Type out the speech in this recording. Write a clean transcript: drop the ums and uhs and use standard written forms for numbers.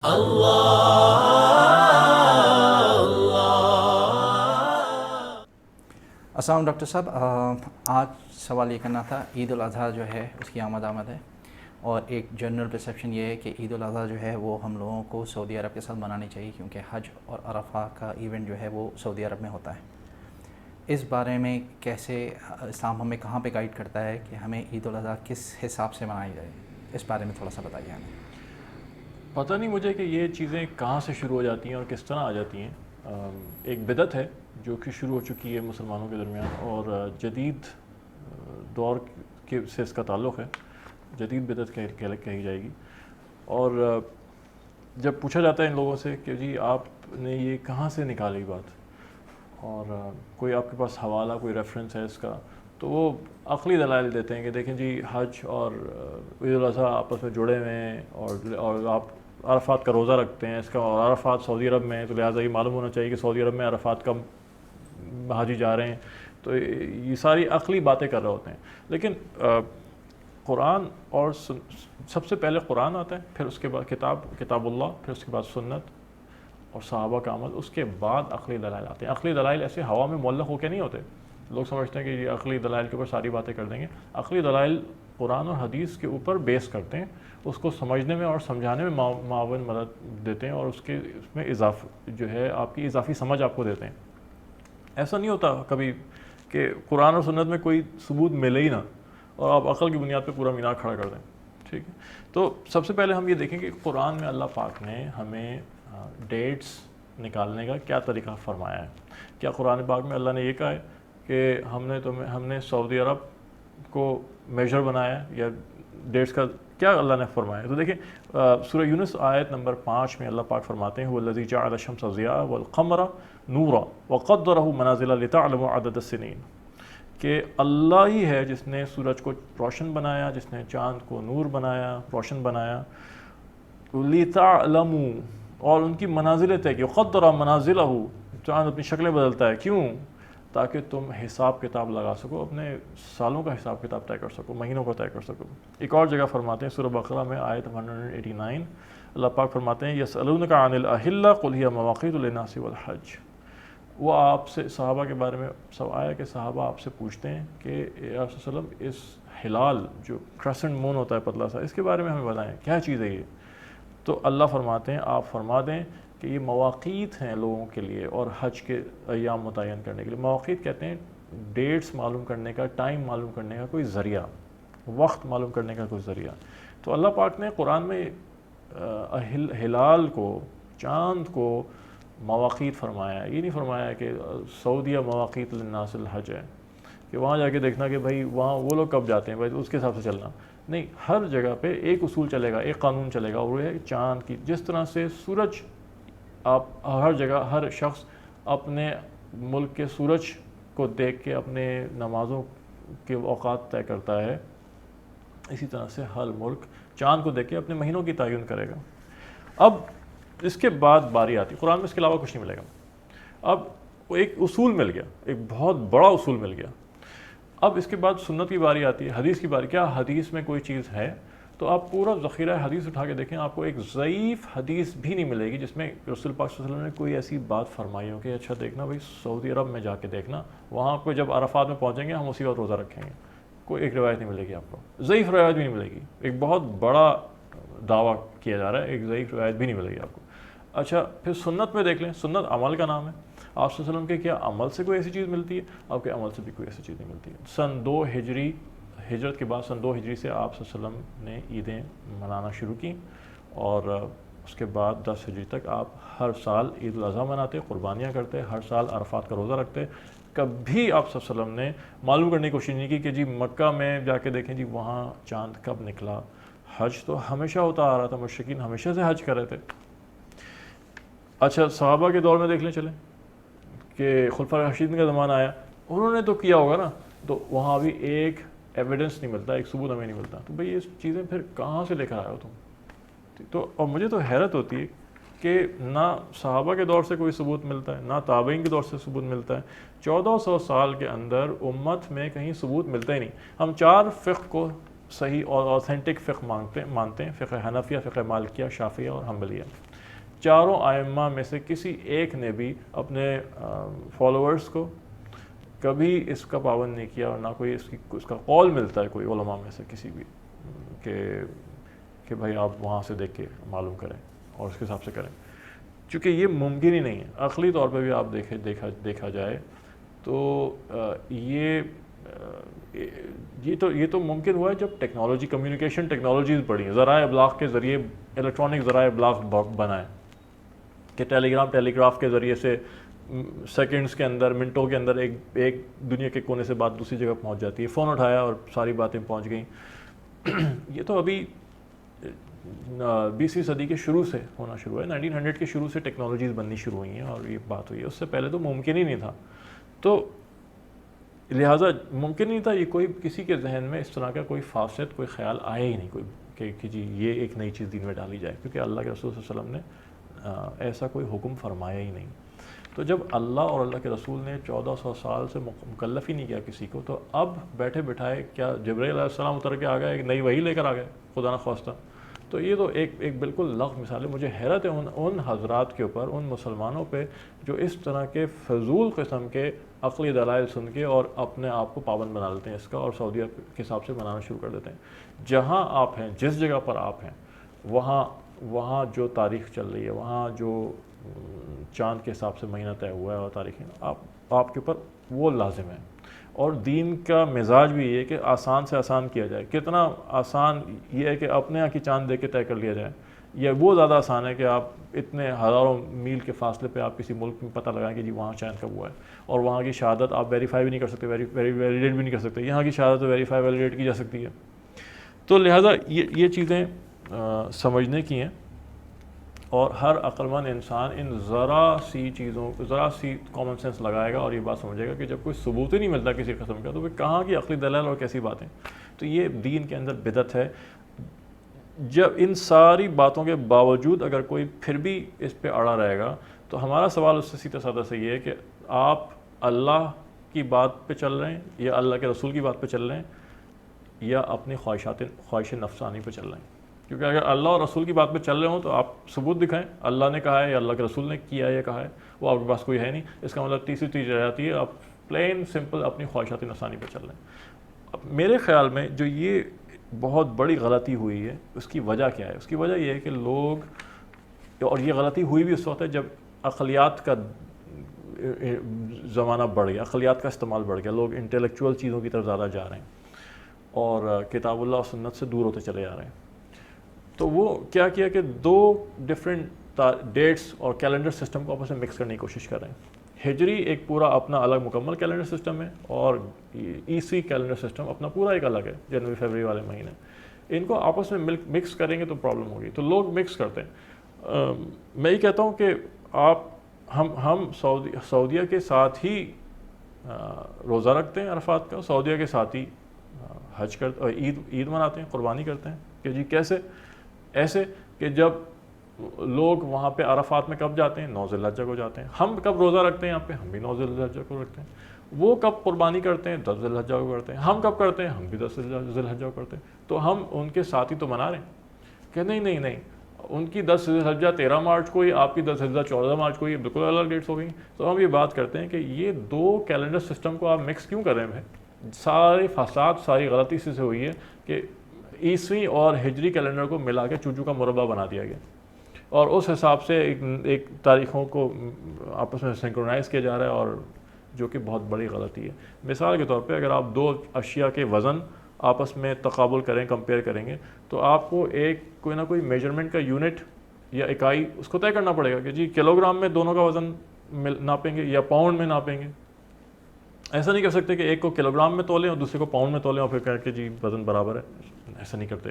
अस्सलाम डॉक्टर साहब, आज सवाल ये करना था, ईद उल अज़हा जो है उसकी आमद है और एक जनरल परसेप्शन ये है कि ईद उल अज़हा जो है वो हम लोगों को सऊदी अरब के साथ मनानी चाहिए क्योंकि हज और अरफा का इवेंट जो है वो सऊदी अरब में होता है। इस बारे में कैसे इस्लाम हमें कहाँ पे गाइड करता है कि हमें ईद उल अज़हा किस हिसाब से मनाई जाए, इस बारे में थोड़ा सा बताइए हमें। पता नहीं मुझे कि ये चीज़ें कहाँ से शुरू हो जाती हैं और किस तरह आ जाती हैं। एक बिदत है जो कि शुरू हो चुकी है मुसलमानों के दरमियान और जदीद दौर के से इसका ताल्लुक़ है, जदीद बिदत कही जाएगी। और जब पूछा जाता है इन लोगों से कि जी आपने ये कहाँ से निकाली बात, और कोई आपके पास हवाला कोई रेफरेंस है इसका, तो वो अक़ली दलाइल देते हैं कि देखें जी हज और ईद उल अज़हा आपस में जुड़े हुए हैं और आप अरफात का रोज़ा रखते हैं इसका, और अरफात सऊदी अरब में है तो लिहाजा ये मालूम होना चाहिए कि सऊदी अरब में अरफात कब हाजी जा रहे हैं। तो ये सारी अक़ली बातें कर रहे होते हैं। लेकिन कुरान और सबसे पहले कुरान आता है, फिर उसके बाद किताबुल्लाह, फिर उसके बाद सुन्नत और सहाबा का अमल, उसके बाद अक़ली दलाइल आते हैं। अक़ली दलाइल ऐसे हवा में मुअल्लक़ होकर नहीं होते। लोग समझते हैं कि ये अक़ली दलाइल के ऊपर सारी बातें कर देंगे। अक़ली दलाइल कुरान और हदीस के ऊपर बेस करते हैं, उसको समझने में और समझाने में मावन मदद देते हैं और उसमें इजाफ़ा जो है आपकी इजाफ़ी समझ आपको देते हैं। ऐसा नहीं होता कभी कि कुरान और सुन्नत में कोई सबूत मिले ही ना और आप अक़ल की बुनियाद पे पूरा मीनार खड़ा कर दें। ठीक है, तो सबसे पहले हम ये देखें कि कुरान में अल्लाह पाक ने हमें डेट्स निकालने का क्या तरीक़ा फरमाया है। क्या कुरान पाक में अल्लाह ने ये कहा है कि हमने सऊदी अरब को मेजर बनाया, या डेट्स का क्या अल्लाह ने फरमाया? तो देखें सूरह यूनुस आयत नंबर 5 में अल्लाह पाक फरमाते हैं वल्लज़ी जअल अश-शम्स ज़िया वल क़मरा नूरा व क़द्दरहु मनाज़िला लितअलमु अदद अस्सिनीन, कि अल्लाह ही है जिसने सूरज को रोशन बनाया, जिसने चाँद को नूर बनाया, रोशन बनाया, लितअलमु, और उनकी मनाज़िलें तय की। क़द्दर मनाज़िलहु, चाँद अपनी शक्लें बदलता है, क्यों? ताकि तुम हिसाब किताब लगा सको, अपने सालों का हिसाब किताब तय कर सको, महीनों का तय कर सको। एक और जगह फरमाते हैं सूरह बक़रा में आयत 189, अल्लाह पाक फरमाते हैं यसअलूनका अनिल अहिल्ला क़ुल हिया मवाक़ीतु लिन्नासि वल हज। वो आपसे सहाबा के बारे में सब आया कि सहाबा आपसे पूछते हैं कि या रसूल सल्लम इस हिलाल जो क्रेसेंट मून होता है पतला सा, इसके बारे में हमें बताएं क्या चीज़ है ये। तो अल्लाह फरमाते हैं आप फरमा दें कि ये मवाक़ीत हैं लोगों के लिए और हज के अय्याम मुतय्यन करने के लिए। मवाक़ीत कहते हैं डेट्स मालूम करने का, टाइम मालूम करने का कोई ज़रिया, वक्त मालूम करने का कोई ज़रिया। तो अल्लाह पाक ने कुरान में हिलाल को, चाँद को मवाक़ीत फरमाया। ये नहीं फरमाया कि सऊदिया मवाक़ीत लिन्नासिल हज है कि वहाँ जाके देखना कि भाई वहाँ वो लोग कब जाते हैं भाई, तो उसके हिसाब से चलना नहीं। हर जगह पे एक उसूल चलेगा, एक कानून चलेगा, और वो है चाँद की। जिस तरह से सूरज, आप हर जगह हर शख्स अपने मुल्क के सूरज को देख के अपने नमाज़ों के औक़ात तय करता है, इसी तरह से हर मुल्क चाँद को देख के अपने महीनों की तयन करेगा। अब इसके बाद बारी आती, कुरान में इसके अलावा कुछ नहीं मिलेगा। अब एक उसूल मिल गया, एक बहुत बड़ा उसूल मिल गया। अब इसके बाद सुन्नत की बारी आती है, हदीस की बारी। क्या हदीस में कोई चीज़ है? तो आप पूरा ज़ख़ीरा हदीस उठा के देखें, आपको एक ज़ईफ़ हदीस भी नहीं मिलेगी जिसमें रसूल पाक सल्लल्लाहु अलैहि वसल्लम ने कोई ऐसी बात फरमाई हो कि अच्छा देखना भाई सऊदी अरब में जाके देखना, वहाँ आपको जब अरफात में पहुँचेंगे हम उसी वक्त रोज़ा रखेंगे। कोई एक रिवायत नहीं मिलेगी आपको, ज़ईफ़ रिवायत भी नहीं मिलेगी। एक बहुत बड़ा दावा किया जा रहा है, एक ज़ईफ़ रिवायत भी नहीं मिलेगी आपको। अच्छा, फिर सुन्नत में देख लें, सुन्नत अमल का नाम है। आप सल्लल्लाहु अलैहि वसल्लम के क्या अमल से कोई ऐसी चीज़ मिलती है? आपके अमल से भी कोई ऐसी चीज़ नहीं मिलती है। सन 2 हिजरी, हिजरत के बाद सन 2 हिजरी से आप सल्लल्लाहु अलैहि वसल्लम ने ईदें मनाना शुरू की, और उसके बाद 10 हिजरी तक आप हर साल ईद उल अज़हा मनाते, क़ुरबानियाँ करते, हर साल अरफात का रोज़ा रखते। कभी आप सल्लल्लाहु अलैहि वसल्लम ने मालूम करने की कोशिश नहीं की कि जी मक्का में जाके देखें जी वहाँ चाँद कब निकला। हज तो हमेशा होता आ रहा था, मुशरिकीन हमेशा से हज कर रहे थे। अच्छा, सहाबा के दौर में देख लें चलें कि खुलफा राशिदीन का ज़माना आया, उन्होंने तो किया होगा ना, तो वहाँ भी एक एविडेंस नहीं मिलता, एक सबूत हमें नहीं मिलता। तो भाई ये चीज़ें फिर कहाँ से लेकर आए हो तुम? तो और मुझे तो हैरत होती है कि ना सहाबा के दौर से कोई सबूत मिलता है, ना ताबईन के दौर से सबूत मिलता है। 1400 साल के अंदर उम्मत में कहीं सबूत मिलता ही नहीं। हम 4 फ़िक़्ह को सही और ऑथेंटिक फ़िक़्ह मानते हैं, फ़िक़्ह हनफिया, फ़िक़्ह मालिकिया, शाफ़िया और हम्बलिया। چاروں ائمہ میں سے کسی ایک نے بھی اپنے فالوورز کو کبھی اس کا پابند نہیں کیا، اور نہ کوئی اس کا قول ملتا ہے کوئی علماء میں سے کسی بھی کہ بھائی آپ وہاں سے دیکھ کے معلوم کریں اور اس کے حساب سے کریں، چونکہ یہ ممکن ہی نہیں ہے۔ عقلی طور پہ بھی آپ دیکھا جائے تو یہ تو ممکن ہوا ہے جب ٹیکنالوجی، کمیونیکیشن ٹیکنالوجیز بڑھی ہیں، ذرائع ابلاغ کے ذریعے، الیکٹرانک ذرائع ابلاغ بنائے کہ ٹیلی گراف کے ذریعے سے سیکنڈز کے اندر، منٹوں کے اندر ایک دنیا کے کونے سے بات دوسری جگہ پہنچ جاتی ہے، فون اٹھایا اور ساری باتیں پہنچ گئیں۔ یہ تو ابھی 20ویں صدی کے شروع سے ہونا شروع ہے، 1900 کے شروع سے ٹیکنالوجیز بننی شروع ہوئی ہیں اور یہ بات ہوئی ہے، اس سے پہلے تو ممکن ہی نہیں تھا۔ تو لہٰذا ممکن نہیں تھا، یہ کوئی کسی کے ذہن میں اس طرح کا کوئی فاسد کوئی خیال آیا ہی نہیں کوئی کہ جی یہ ایک نئی چیز دین میں ڈالی جائے، کیونکہ اللہ کے رسول صلی اللہ علیہ وسلم نے ایسا کوئی حکم فرمایا ہی نہیں۔ تو جب اللہ اور اللہ کے رسول نے 1400 سال سے مکلف ہی نہیں کیا کسی کو، تو اب بیٹھے بٹھائے کیا جبرائیل علیہ السلام اتر کے آ گئے، ایک نئی وحی لے کر آ گئے خدا نخواستہ؟ تو یہ تو ایک بالکل لغو مثال ہے۔ مجھے حیرت ہے ان حضرات کے اوپر، ان مسلمانوں پہ جو اس طرح کے فضول قسم کے عقلی دلائل سن کے اور اپنے آپ کو پابند بنا لیتے ہیں اس کا، اور سعودیہ کے حساب سے بنانا شروع کر دیتے ہیں۔ جہاں آپ ہیں، جس جگہ پر آپ ہیں، وہاں جو تاریخ چل رہی ہے، وہاں جو چاند کے حساب سے مہینہ طے ہوا ہے اور تاریخیں، آپ کے اوپر وہ لازم ہے۔ اور دین کا مزاج بھی یہ ہے کہ آسان سے آسان کیا جائے۔ کتنا آسان یہ ہے کہ اپنے یہاں کی چاند دیکھ کے طے کر لیا جائے، یا وہ زیادہ آسان ہے کہ آپ اتنے ہزاروں میل کے فاصلے پہ آپ کسی ملک میں پتہ لگائیں کہ جی وہاں چاند کب ہوا ہے، اور وہاں کی شہادت آپ ویریفائی بھی نہیں کر سکتے، ویلیڈیٹ بھی نہیں کر سکتے۔ یہاں کی شہادت ویریفائی ویلیڈیٹ کی جا سکتی ہے۔ تو لہٰذا یہ چیزیں سمجھنے کی ہیں، اور ہر عقل مند انسان ان ذرا سی کامن سینس لگائے گا اور یہ بات سمجھے گا کہ جب کوئی ثبوت ہی نہیں ملتا کسی قسم کا، تو پھر کہاں کی عقلی دلائل اور کیسی باتیں؟ تو یہ دین کے اندر بدعت ہے۔ جب ان ساری باتوں کے باوجود اگر کوئی پھر بھی اس پہ اڑا رہے گا، تو ہمارا سوال اس سے سیدھا سادہ سے یہ ہے کہ آپ اللہ کی بات پہ چل رہے ہیں، یا اللہ کے رسول کی بات پہ چل رہے ہیں، یا اپنی خواہش نفسانی پہ چل رہے ہیں؟ کیونکہ اگر اللہ اور رسول کی بات پہ چل رہے ہوں تو آپ ثبوت دکھائیں، اللہ نے کہا ہے یا اللہ کے رسول نے کیا ہے یا کہا ہے، وہ آپ کے پاس کوئی ہے نہیں، اس کا مطلب تیسری چیز رہ جاتی ہے، آپ پلین سمپل اپنی خواہشات نفسانی پہ چل رہے ہیں۔ اب میرے خیال میں جو یہ بہت بڑی غلطی ہوئی ہے، اس کی وجہ کیا ہے؟ اس کی وجہ یہ ہے کہ لوگ، اور یہ غلطی ہوئی بھی اس وقت ہے جب عقلیات کا زمانہ بڑھ گیا، عقلیات کا استعمال بڑھ گیا، لوگ انٹلیکچوئل چیزوں کی طرف زیادہ جا رہے ہیں اور کتاب اللہ اور سنت سے دور ہوتے چلے جا رہے ہیں۔ تو وہ کیا کیا کہ دو ڈفرینٹ ڈیٹس اور کیلنڈر سسٹم کو آپس میں مکس کرنے کی کوشش کر رہے ہیں۔ ہجری ایک پورا اپنا الگ مکمل کیلنڈر سسٹم ہے، اور عیسوی کیلنڈر سسٹم اپنا پورا ایک الگ ہے، جنوری فروری والے مہینے۔ ان کو آپس میں مکس کریں گے تو پرابلم ہوگی، تو لوگ مکس کرتے ہیں۔ میں یہ کہتا ہوں کہ ہم سعودیہ کے ساتھ ہی روزہ رکھتے ہیں عرفات کا، سعودیہ کے ساتھ ہی حج کرتے اور عید مناتے ہیں، قربانی کرتے ہیں۔ کہ جی کیسے؟ ایسے کہ جب لوگ وہاں پہ عرفات میں کب جاتے ہیں؟ 9 ذی الحجہ کو جاتے ہیں۔ ہم کب روزہ رکھتے ہیں یہاں پہ؟ ہم بھی 9 ذی الحجہ کو رکھتے ہیں۔ وہ کب قربانی کرتے ہیں؟ 10 ذی الحجہ کو کرتے ہیں۔ ہم کب کرتے ہیں؟ ہم بھی 10 ذی الحجہ کو کرتے ہیں۔ تو ہم ان کے ساتھ ہی تو منا رہے ہیں کہ نہیں، ان کی 10 ذی الحجہ 13 مارچ کو ہی، آپ کی 10 ذی الحجہ 14 مارچ کو ہی، بالکل الگ ڈیٹس ہو گئی۔ تو ہم یہ بات کرتے ہیں کہ یہ دو کیلنڈر سسٹم کو آپ مکس کیوں کر رہے ہیں؟ سارے فساد، ساری غلطی سے ہوئی ہے کہ عیسوی اور ہجری کیلنڈر کو ملا کے چوچو کا مربع بنا دیا گیا، اور اس حساب سے ایک تاریخوں کو آپس میں سنکرونائز کیا جا رہا ہے، اور جو کہ بہت بڑی غلطی ہے۔ مثال کے طور پہ اگر آپ دو اشیاء کے وزن آپس میں تقابل کریں، کمپیئر کریں گے، تو آپ کو کوئی نہ کوئی میجرمنٹ کا یونٹ یا اکائی اس کو طے کرنا پڑے گا کہ جی کلو گرام میں دونوں کا وزن ناپیں گے یا پاؤنڈ میں ناپیں گے۔ ایسا نہیں کر سکتے کہ ایک کو کلو گرام میں تولیں اور دوسرے کو پاؤنڈ میں تولیں اور پھر کہیں کہ جی وزن برابر ہے، ایسا نہیں کرتے۔